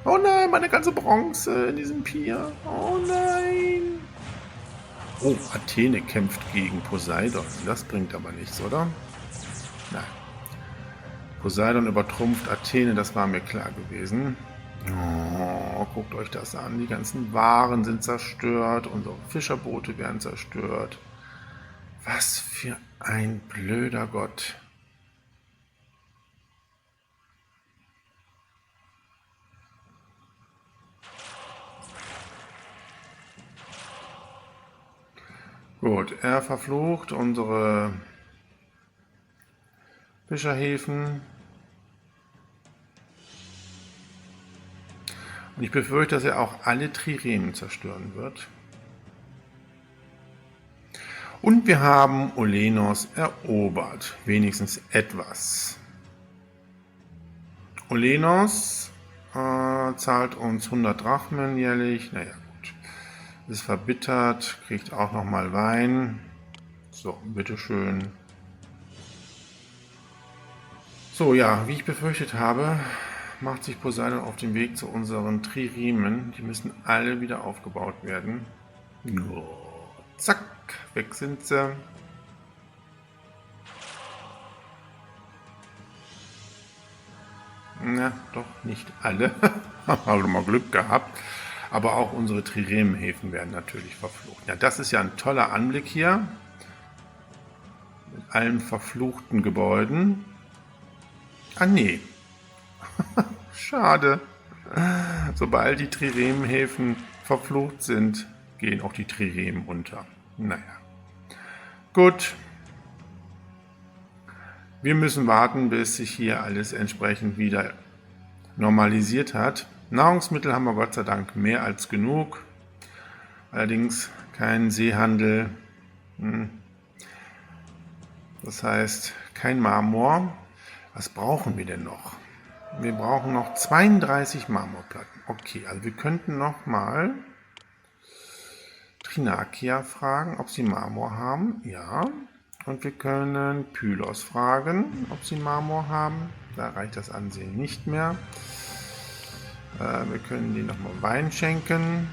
Oh nein, meine ganze Bronze in diesem Pier. Oh nein. Oh, Athene kämpft gegen Poseidon. Das bringt aber nichts, oder? Nein. Poseidon übertrumpft Athene, das war mir klar gewesen. Oh, guckt euch das an. Die ganzen Waren sind zerstört. Unsere Fischerboote werden zerstört. Was für ein blöder Gott. Gut, er verflucht unsere Fischerhäfen. Und ich befürchte, dass er auch alle Triremen zerstören wird. Und wir haben Olenos erobert. Wenigstens etwas. Olenos zahlt uns 100 Drachmen jährlich. Naja, gut. Ist verbittert, kriegt auch nochmal Wein. So, bitteschön. So, ja, wie ich befürchtet habe, macht sich Poseidon auf den Weg zu unseren Triremen. Die müssen alle wieder aufgebaut werden. Oh, zack, weg sind sie. Na, doch nicht alle. Haben wir mal Glück gehabt. Aber auch unsere Triremenhäfen werden natürlich verflucht. Ja, das ist ja ein toller Anblick hier. Mit allen verfluchten Gebäuden. Ah, nee. Schade. Sobald die Triremenhäfen verflucht sind, gehen auch die Triremen unter. Naja. Gut. Wir müssen warten, bis sich hier alles entsprechend wieder normalisiert hat. Nahrungsmittel haben wir Gott sei Dank mehr als genug. Allerdings kein Seehandel. Das heißt, kein Marmor. Was brauchen wir denn noch? Wir brauchen noch 32 Marmorplatten. Okay, also wir könnten nochmal Trinakia fragen, ob sie Marmor haben. Ja. Und wir können Pylos fragen, ob sie Marmor haben. Da reicht das Ansehen nicht mehr. Wir können denen nochmal Wein schenken.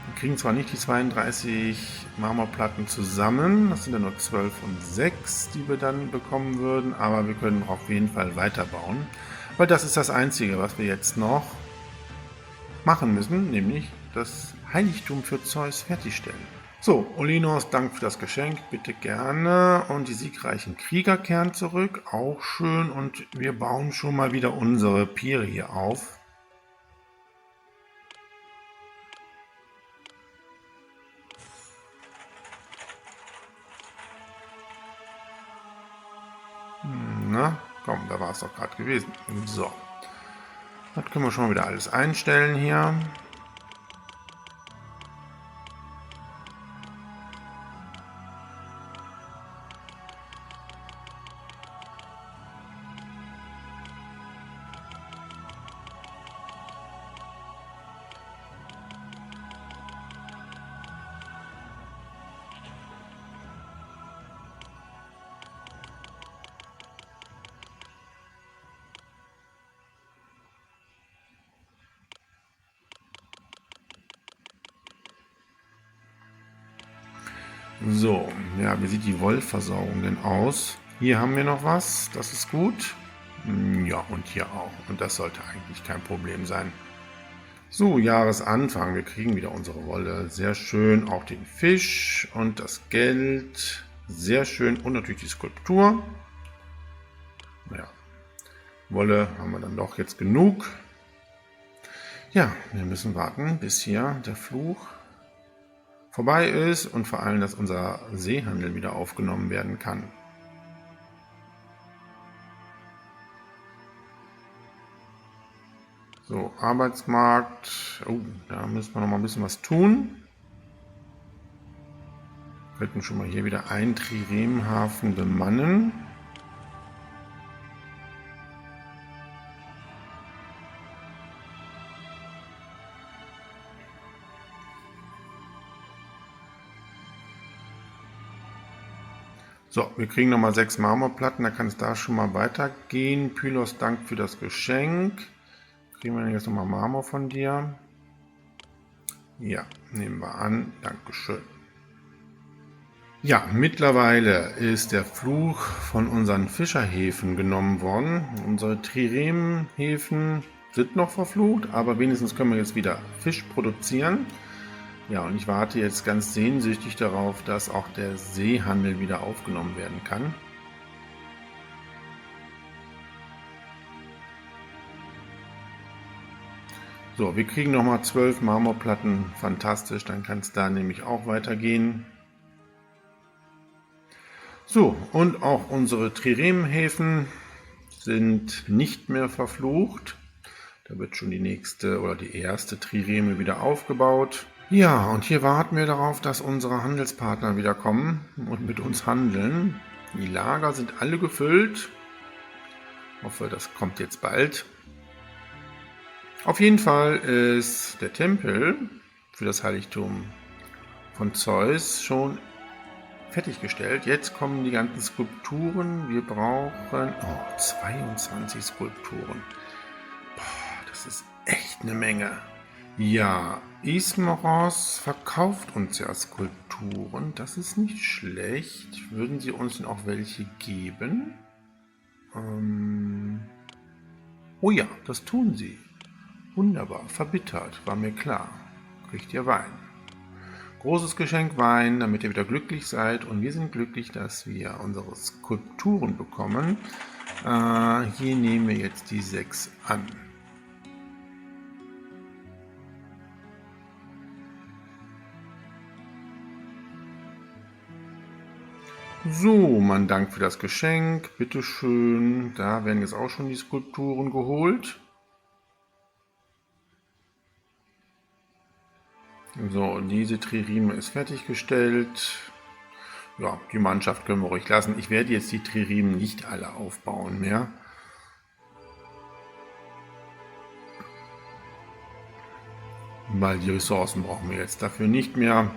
Wir kriegen zwar nicht die 32 Marmorplatten zusammen, das sind ja nur 12 und 6, die wir dann bekommen würden, aber wir können auf jeden Fall weiterbauen, weil das ist das Einzige, was wir jetzt noch machen müssen, nämlich das Heiligtum für Zeus fertigstellen. So, Olenos, Dank für das Geschenk, bitte gerne. Und die siegreichen Krieger kehren zurück, auch schön. Und wir bauen schon mal wieder unsere Piere hier auf. Na, komm, da war es doch gerade gewesen. So, das können wir schon mal wieder alles einstellen hier. So, ja, wie sieht die Wollversorgung denn aus? Hier haben wir noch was, das ist gut. Ja, und hier auch. Und das sollte eigentlich kein Problem sein. So, Jahresanfang. Wir kriegen wieder unsere Wolle. Sehr schön. Auch den Fisch und das Geld. Sehr schön. Und natürlich die Skulptur. Ja, Wolle haben wir dann doch jetzt genug. Ja, wir müssen warten, bis hier der Fluch vorbei ist und vor allem, dass unser Seehandel wieder aufgenommen werden kann. So, Arbeitsmarkt. Oh, da müssen wir noch mal ein bisschen was tun. Wir könnten schon mal hier wieder einen Triremhafen bemannen. So, wir kriegen nochmal 6 Marmorplatten, da kann es da schon mal weitergehen. Pylos, Dank für das Geschenk. Kriegen wir jetzt nochmal Marmor von dir? Ja, nehmen wir an. Dankeschön. Ja, mittlerweile ist der Fluch von unseren Fischerhäfen genommen worden. Unsere Triremhäfen sind noch verflucht, aber wenigstens können wir jetzt wieder Fisch produzieren. Ja, und ich warte jetzt ganz sehnsüchtig darauf, dass auch der Seehandel wieder aufgenommen werden kann. So, wir kriegen nochmal 12 Marmorplatten. Fantastisch, dann kann es da nämlich auch weitergehen. So, und auch unsere Triremhäfen sind nicht mehr verflucht. Da wird schon die nächste oder die erste Trireme wieder aufgebaut. Ja, und hier warten wir darauf, dass unsere Handelspartner wieder kommen und mit uns handeln. Die Lager sind alle gefüllt. Ich hoffe, das kommt jetzt bald. Auf jeden Fall ist der Tempel für das Heiligtum von Zeus schon fertiggestellt. Jetzt kommen die ganzen Skulpturen. Wir brauchen 22 Skulpturen. Boah, das ist echt eine Menge. Ja, Ismaros verkauft uns ja Skulpturen. Das ist nicht schlecht. Würden Sie uns denn auch welche geben? Oh ja, das tun Sie. Wunderbar, verbittert, war mir klar. Kriegt ihr Wein. Großes Geschenk Wein, damit ihr wieder glücklich seid. Und wir sind glücklich, dass wir unsere Skulpturen bekommen. Hier nehmen wir jetzt die 6 an. So, mein Dank für das Geschenk. Bitteschön. Da werden jetzt auch schon die Skulpturen geholt. So, diese Trireme ist fertiggestellt. Ja, die Mannschaft können wir ruhig lassen. Ich werde jetzt die Triremen nicht alle aufbauen mehr. Weil die Ressourcen brauchen wir jetzt dafür nicht mehr.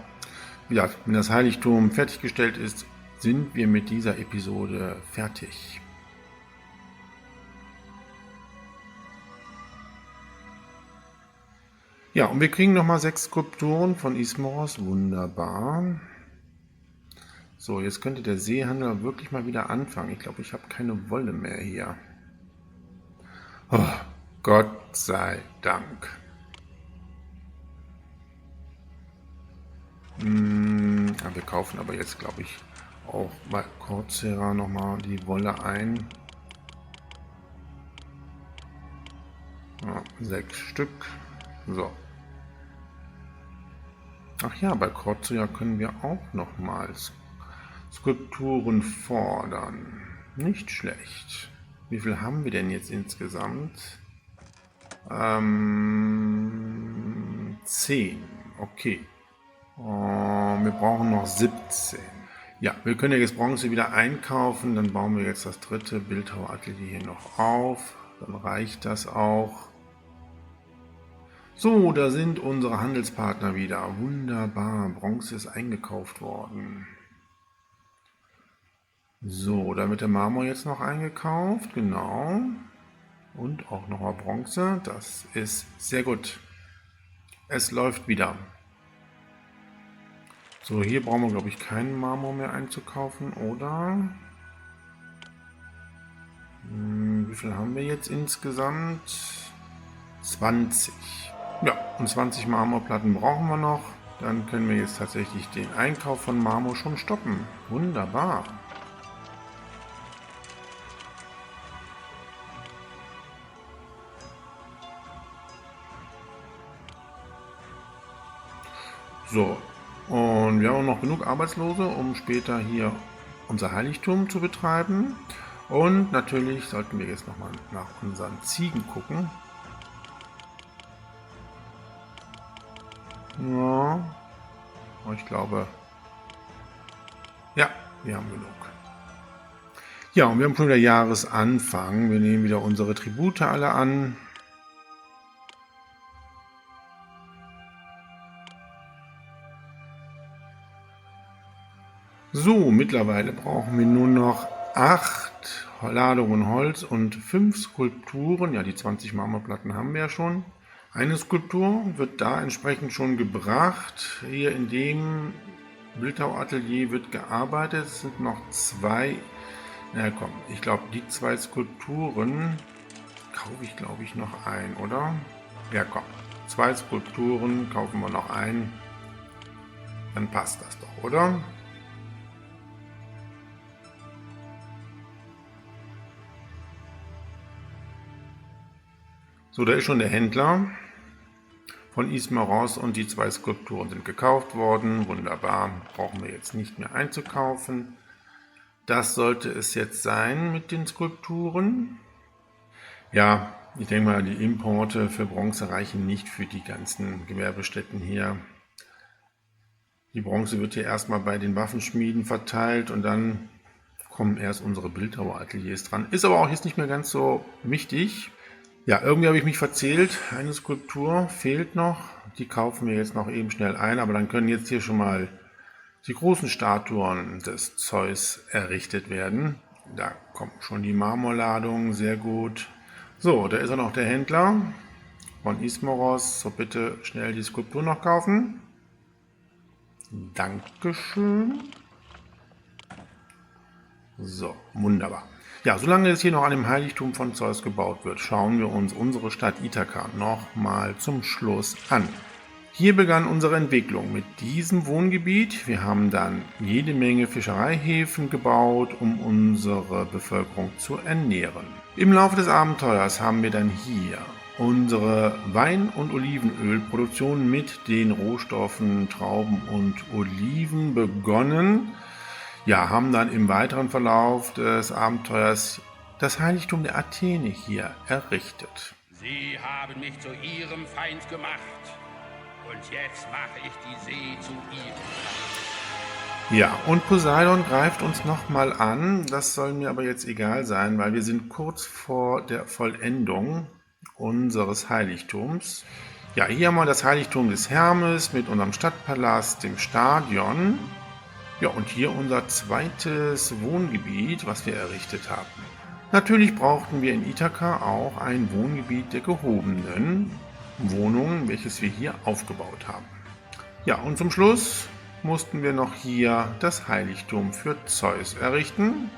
Ja, wenn das Heiligtum fertiggestellt ist, sind wir mit dieser Episode fertig. Ja, und wir kriegen nochmal 6 Skulpturen von Ismaros. Wunderbar. So, jetzt könnte der Seehandel wirklich mal wieder anfangen. Ich glaube, ich habe keine Wolle mehr hier. Oh, Gott sei Dank. Wir kaufen aber jetzt, glaube ich, auch bei Corsair nochmal die Wolle ein. Ja, 6 Stück. So. Ach ja, bei Corsair können wir auch nochmals Skulpturen fordern. Nicht schlecht. Wie viel haben wir denn jetzt insgesamt? 10. Okay. Wir brauchen noch 17. Ja, wir können ja jetzt Bronze wieder einkaufen. Dann bauen wir jetzt das dritte Bildhaueratelier hier noch auf. Dann reicht das auch. So, da sind unsere Handelspartner wieder. Wunderbar, Bronze ist eingekauft worden. So, da wird der Marmor jetzt noch eingekauft, genau. Und auch nochmal Bronze, das ist sehr gut. Es läuft wieder. So, hier brauchen wir, glaube ich, keinen Marmor mehr einzukaufen, oder? Wie viel haben wir jetzt insgesamt? 20. Ja, und 20 Marmorplatten brauchen wir noch. Dann können wir jetzt tatsächlich den Einkauf von Marmor schon stoppen. Wunderbar. So, und wir haben auch noch genug Arbeitslose, um später hier unser Heiligtum zu betreiben. Und natürlich sollten wir jetzt nochmal nach unseren Ziegen gucken. Ja, ich glaube, ja, wir haben genug. Ja, und wir haben schon wieder Jahresanfang. Wir nehmen wieder unsere Tribute alle an. So, mittlerweile brauchen wir nur noch 8 Ladungen Holz und 5 Skulpturen. Ja, die 20 Marmorplatten haben wir ja schon. Eine Skulptur wird da entsprechend schon gebracht. Hier in dem Bildhauatelier wird gearbeitet. Es sind noch 2. Na komm, ich glaube, die 2 Skulpturen kaufe ich, glaube ich, noch ein, oder? Ja, komm. 2 Skulpturen kaufen wir noch ein. Dann passt das doch, oder? So, da ist schon der Händler von Ismaros und die 2 Skulpturen sind gekauft worden. Wunderbar, brauchen wir jetzt nicht mehr einzukaufen. Das sollte es jetzt sein mit den Skulpturen. Ja, ich denke mal, die Importe für Bronze reichen nicht für die ganzen Gewerbestätten hier. Die Bronze wird hier erstmal bei den Waffenschmieden verteilt und dann kommen erst unsere Bildhauerateliers dran. Ist aber auch jetzt nicht mehr ganz so wichtig. Ja, irgendwie habe ich mich verzählt. Eine Skulptur fehlt noch. Die kaufen wir jetzt noch eben schnell ein, aber dann können jetzt hier schon mal die großen Statuen des Zeus errichtet werden. Da kommt schon die Marmorladung, sehr gut. So, da ist auch noch der Händler von Ismaros. So, bitte schnell die Skulptur noch kaufen. Dankeschön. So, wunderbar. Ja, solange es hier noch an dem Heiligtum von Zeus gebaut wird, schauen wir uns unsere Stadt Ithaka nochmal zum Schluss an. Hier begann unsere Entwicklung mit diesem Wohngebiet. Wir haben dann jede Menge Fischereihäfen gebaut, um unsere Bevölkerung zu ernähren. Im Laufe des Abenteuers haben wir dann hier unsere Wein- und Olivenölproduktion mit den Rohstoffen Trauben und Oliven begonnen. Ja, haben dann im weiteren Verlauf des Abenteuers das Heiligtum der Athene hier errichtet. Sie haben mich zu ihrem Feind gemacht. Und jetzt mache ich die See zu ihrem. Ja, und Poseidon greift uns nochmal an. Das soll mir aber jetzt egal sein, weil wir sind kurz vor der Vollendung unseres Heiligtums. Ja, hier haben wir das Heiligtum des Hermes mit unserem Stadtpalast, dem Stadion. Ja, und hier unser zweites Wohngebiet, was wir errichtet haben. Natürlich brauchten wir in Ithaka auch ein Wohngebiet der gehobenen Wohnungen, welches wir hier aufgebaut haben. Ja, und zum Schluss mussten wir noch hier das Heiligtum für Zeus errichten,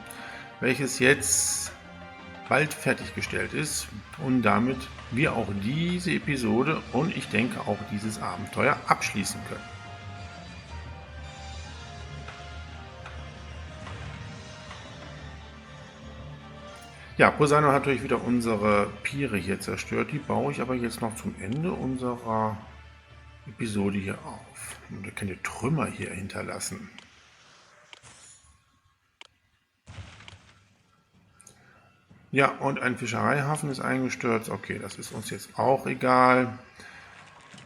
welches jetzt bald fertiggestellt ist und damit wir auch diese Episode und ich denke auch dieses Abenteuer abschließen können. Ja, Poseidon hat natürlich wieder unsere Piere hier zerstört. Die baue ich aber jetzt noch zum Ende unserer Episode hier auf. Und wir können die Trümmer hier hinterlassen. Ja, und ein Fischereihafen ist eingestürzt. Okay, das ist uns jetzt auch egal.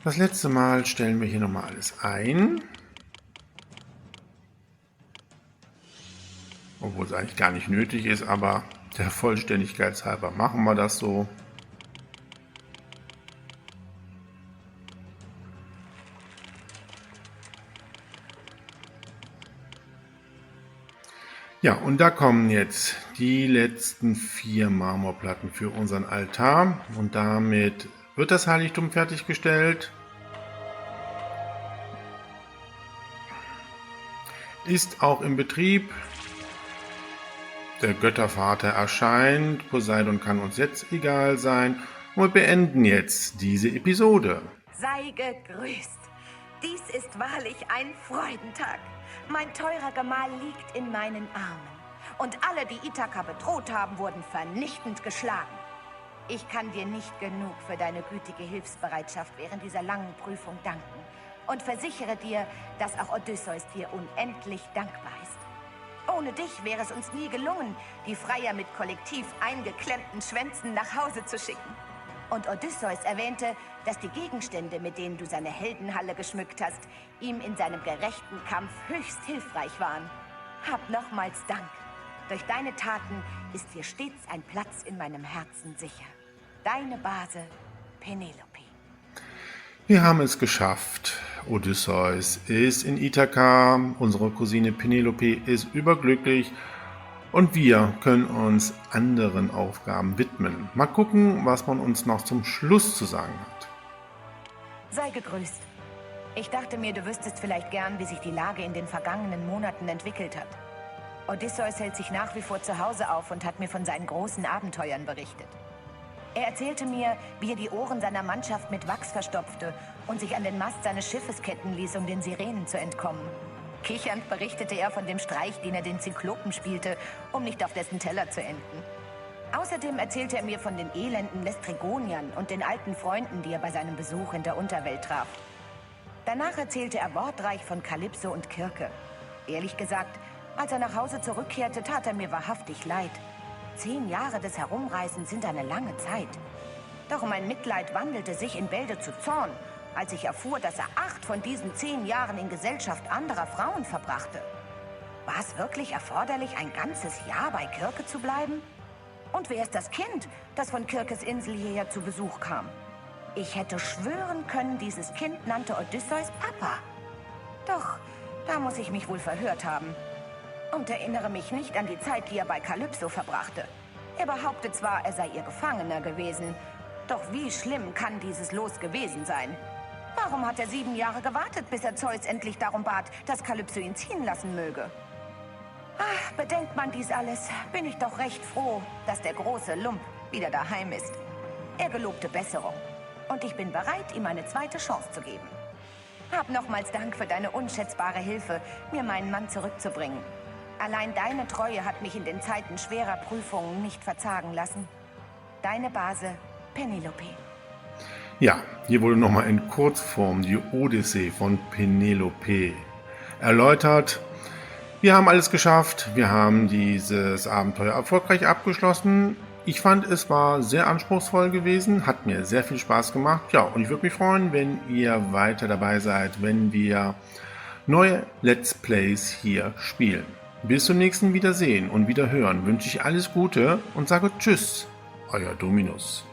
Das letzte Mal stellen wir hier nochmal alles ein. Obwohl es eigentlich gar nicht nötig ist, aber der Vollständigkeit halber machen wir das so. Ja, und da kommen jetzt die letzten 4 Marmorplatten für unseren Altar. Und damit wird das Heiligtum fertiggestellt. ist auch im Betrieb. Der Göttervater erscheint, Poseidon kann uns jetzt egal sein und wir beenden jetzt diese Episode. Sei gegrüßt. Dies ist wahrlich ein Freudentag. Mein teurer Gemahl liegt in meinen Armen. Und alle, die Ithaka bedroht haben, wurden vernichtend geschlagen. Ich kann dir nicht genug für deine gütige Hilfsbereitschaft während dieser langen Prüfung danken und versichere dir, dass auch Odysseus dir unendlich dankbar ist. Ohne dich wäre es uns nie gelungen, die Freier mit kollektiv eingeklemmten Schwänzen nach Hause zu schicken. Und Odysseus erwähnte, dass die Gegenstände, mit denen du seine Heldenhalle geschmückt hast, ihm in seinem gerechten Kampf höchst hilfreich waren. Hab nochmals Dank. Durch deine Taten ist dir stets ein Platz in meinem Herzen sicher. Deine Base, Penelope. Wir haben es geschafft. Odysseus ist in Ithaka, unsere Cousine Penelope ist überglücklich und wir können uns anderen Aufgaben widmen. Mal gucken, was man uns noch zum Schluss zu sagen hat. Sei gegrüßt. Ich dachte mir, du wüsstest vielleicht gern, wie sich die Lage in den vergangenen Monaten entwickelt hat. Odysseus hält sich nach wie vor zu Hause auf und hat mir von seinen großen Abenteuern berichtet. Er erzählte mir, wie er die Ohren seiner Mannschaft mit Wachs verstopfte und sich an den Mast seines Schiffes ketten ließ, um den Sirenen zu entkommen. Kichernd berichtete er von dem Streich, den er den Zyklopen spielte, um nicht auf dessen Teller zu enden. Außerdem erzählte er mir von den elenden Lästrigoniern und den alten Freunden, die er bei seinem Besuch in der Unterwelt traf. Danach erzählte er wortreich von Kalypso und Kirke. Ehrlich gesagt, als er nach Hause zurückkehrte, tat er mir wahrhaftig leid. 10 Jahre des Herumreisens sind eine lange Zeit. Doch mein Mitleid wandelte sich in Bälde zu Zorn, als ich erfuhr, dass er 8 von diesen 10 Jahren in Gesellschaft anderer Frauen verbrachte. War es wirklich erforderlich, ein ganzes Jahr bei Kirke zu bleiben? Und wer ist das Kind, das von Kirkes Insel hierher zu Besuch kam? Ich hätte schwören können, dieses Kind nannte Odysseus Papa. Doch, da muss ich mich wohl verhört haben. Und erinnere mich nicht an die Zeit, die er bei Kalypso verbrachte. Er behauptet zwar, er sei ihr Gefangener gewesen, doch wie schlimm kann dieses Los gewesen sein? Warum hat er 7 Jahre gewartet, bis er Zeus endlich darum bat, dass Kalypso ihn ziehen lassen möge? Ach, bedenkt man dies alles, bin ich doch recht froh, dass der große Lump wieder daheim ist. Er gelobte Besserung und ich bin bereit, ihm eine zweite Chance zu geben. Hab nochmals Dank für deine unschätzbare Hilfe, mir meinen Mann zurückzubringen. Allein deine Treue hat mich in den Zeiten schwerer Prüfungen nicht verzagen lassen. Deine Base, Penelope. Ja, hier wurde nochmal in Kurzform die Odyssee von Penelope erläutert. Wir haben alles geschafft, wir haben dieses Abenteuer erfolgreich abgeschlossen. Ich fand, es war sehr anspruchsvoll gewesen, hat mir sehr viel Spaß gemacht. Ja, und ich würde mich freuen, wenn ihr weiter dabei seid, wenn wir neue Let's Plays hier spielen. Bis zum nächsten Wiedersehen und Wiederhören wünsche ich alles Gute und sage Tschüss, euer Dominus.